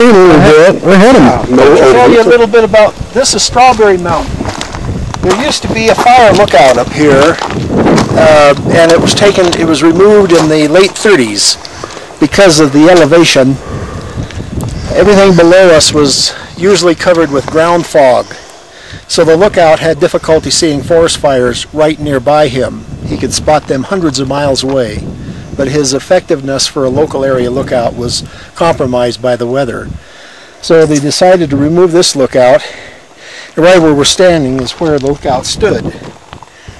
We had him. I'll tell you a little bit about, this is Strawberry Mountain. There used to be a fire lookout up here, and it was removed in the late 30s because of the elevation. Everything below us was usually covered with ground fog, so the lookout had difficulty seeing forest fires right nearby him. He could spot them hundreds of miles away, but his effectiveness for a local area lookout was compromised by the weather. So they decided to remove this lookout. Right where we're standing is where the lookout stood.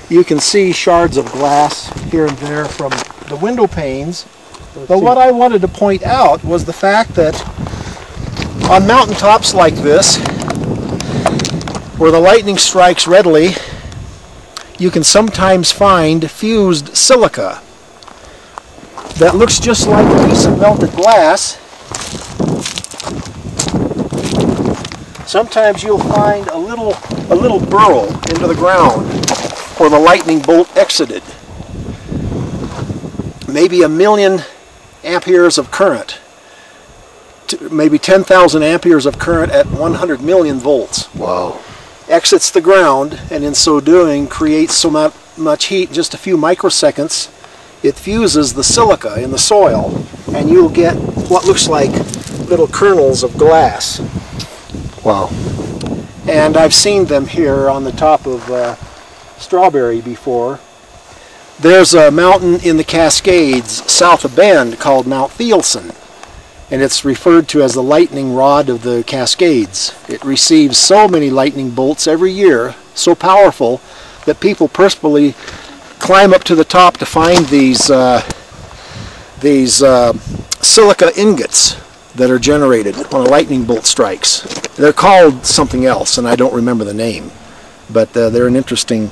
You can see shards of glass here and there from the window panes. But what I wanted to point out was the fact that on mountaintops like this, where the lightning strikes readily, you can sometimes find fused silica that looks just like a piece of melted glass. Sometimes you'll find a little burrow into the ground where the lightning bolt exited. Maybe 1 million amperes of current, maybe 10,000 amperes of current at 100 million volts. Wow. Exits the ground, and in so doing creates so much heat in just a few microseconds. It fuses the silica in the soil, and you'll get what looks like little kernels of glass. Wow. And I've seen them here on the top of Strawberry before. There's a mountain in the Cascades south of Bend called Mount Thielsen, and it's referred to as the lightning rod of the Cascades. It receives so many lightning bolts every year, so powerful that people purposefully climb up to the top to find these silica ingots that are generated when a lightning bolt strikes. They're called something else, and I don't remember the name, but they're an interesting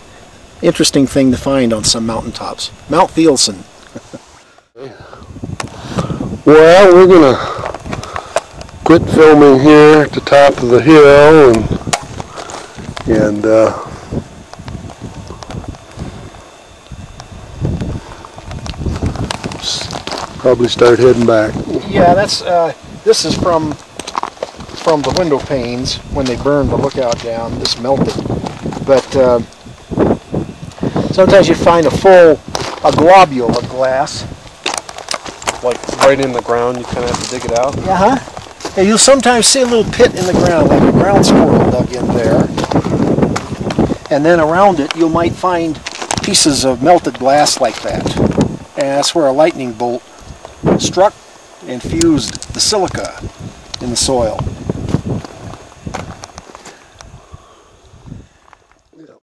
thing to find on some mountaintops. Mount Thielsen. Well, we're gonna quit filming here at the top of the hill and probably start heading back. Yeah, that's this is from the window panes when they burned the lookout down. This melted, but sometimes you find a globule of glass, like right in the ground. You kind of have to dig it out. And you'll sometimes see a little pit in the ground, like a ground squirrel dug in there, and then around it you might find pieces of melted glass like that, and that's where a lightning bolt struck and fused the silica in the soil.